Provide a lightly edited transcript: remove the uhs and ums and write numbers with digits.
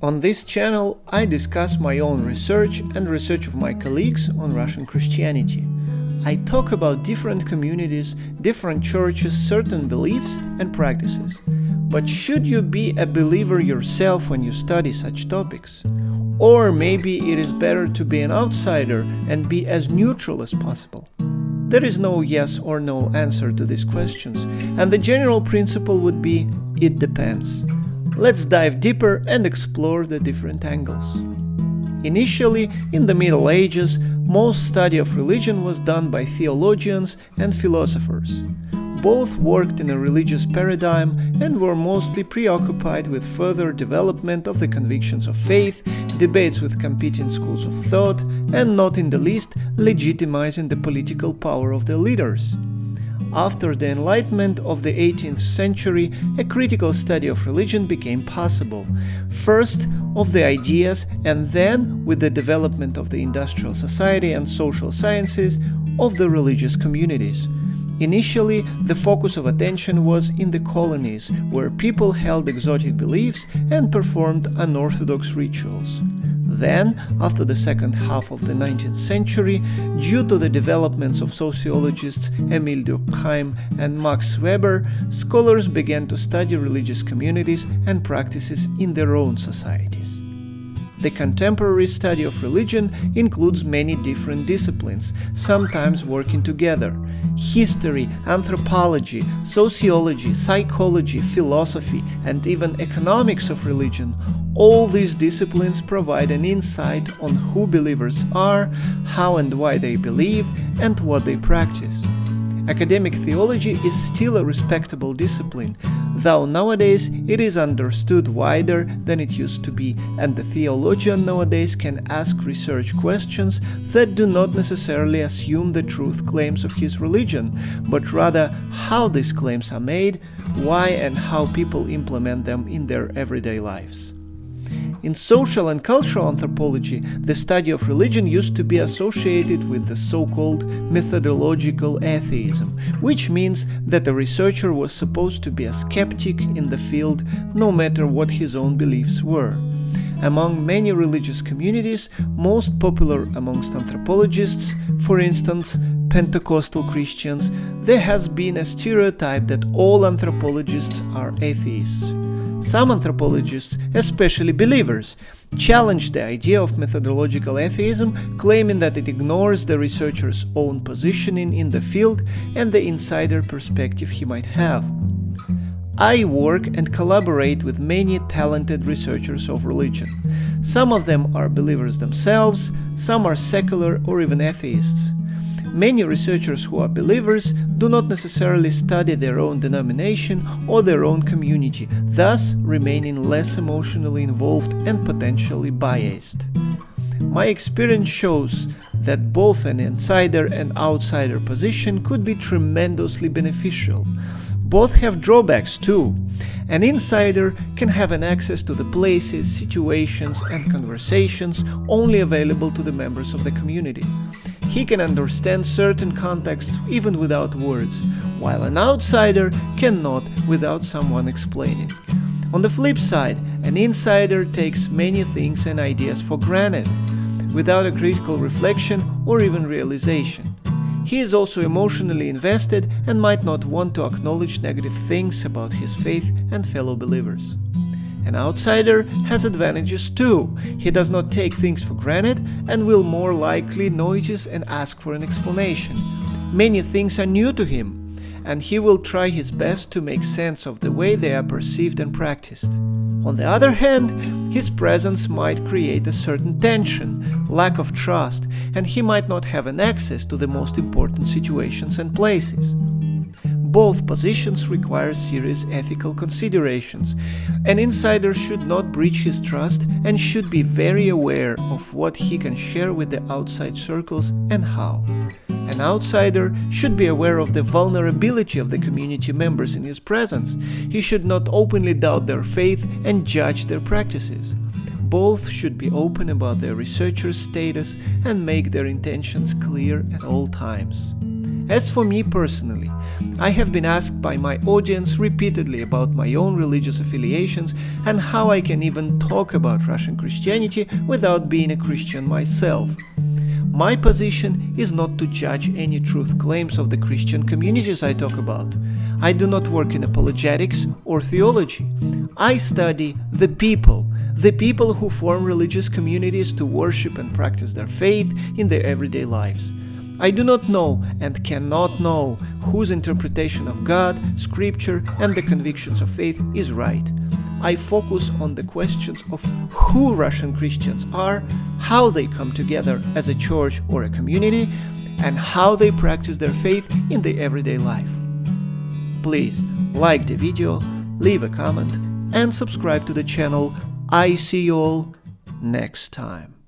On this channel, I discuss my own research and research of my colleagues on Russian Christianity. I talk about different communities, different churches, certain beliefs and practices. But should you be a believer yourself when you study such topics? Or maybe it is better to be an outsider and be as neutral as possible? There is no yes or no answer to these questions, and the general principle would be, it depends. Let's dive deeper and explore the different angles. Initially, in the Middle Ages, most study of religion was done by theologians and philosophers. Both worked in a religious paradigm and were mostly preoccupied with further development of the convictions of faith, debates with competing schools of thought, and not in the least legitimizing the political power of their leaders. After the Enlightenment of the 18th century, a critical study of religion became possible, first of the ideas and then, with the development of the industrial society and social sciences, of the religious communities. Initially, the focus of attention was in the colonies, where people held exotic beliefs and performed unorthodox rituals. Then, after the second half of the 19th century, due to the developments of sociologists Emil Durkheim and Max Weber, scholars began to study religious communities and practices in their own societies. The contemporary study of religion includes many different disciplines, sometimes working together: history, anthropology, sociology, psychology, philosophy, and even economics of religion. All these disciplines provide an insight on who believers are, how and why they believe, and what they practice. Academic theology is still a respectable discipline, though nowadays it is understood wider than it used to be, and the theologian nowadays can ask research questions that do not necessarily assume the truth claims of his religion, but rather how these claims are made, why and how people implement them in their everyday lives. In social and cultural anthropology, the study of religion used to be associated with the so-called methodological atheism, which means that a researcher was supposed to be a skeptic in the field no matter what his own beliefs were. Among many religious communities, most popular amongst anthropologists, for instance, Pentecostal Christians, there has been a stereotype that all anthropologists are atheists. Some anthropologists, especially believers, challenge the idea of methodological atheism, claiming that it ignores the researcher's own positioning in the field and the insider perspective he might have. I work and collaborate with many talented researchers of religion. Some of them are believers themselves, some are secular or even atheists. Many researchers who are believers do not necessarily study their own denomination or their own community, thus remaining less emotionally involved and potentially biased. My experience shows that both an insider and outsider position could be tremendously beneficial. Both have drawbacks too. An insider can have an access to the places, situations, and conversations only available to the members of the community. He can understand certain contexts even without words, while an outsider cannot without someone explaining. On the flip side, an insider takes many things and ideas for granted, without a critical reflection or even realization. He is also emotionally invested and might not want to acknowledge negative things about his faith and fellow believers. An outsider has advantages too. He does not take things for granted and will more likely notice and ask for an explanation. Many things are new to him, and he will try his best to make sense of the way they are perceived and practiced. On the other hand, his presence might create a certain tension, lack of trust, and he might not have an access to the most important situations and places. Both positions require serious ethical considerations. An insider should not breach his trust and should be very aware of what he can share with the outside circles and how. An outsider should be aware of the vulnerability of the community members in his presence. He should not openly doubt their faith and judge their practices. Both should be open about their researcher's status and make their intentions clear at all times. As for me personally, I have been asked by my audience repeatedly about my own religious affiliations and how I can even talk about Russian Christianity without being a Christian myself. My position is not to judge any truth claims of the Christian communities I talk about. I do not work in apologetics or theology. I study the people who form religious communities to worship and practice their faith in their everyday lives. I do not know and cannot know whose interpretation of God, Scripture, and the convictions of faith is right. I focus on the questions of who Russian Christians are, how they come together as a church or a community, and how they practice their faith in their everyday life. Please like the video, leave a comment, and subscribe to the channel. I see you all next time.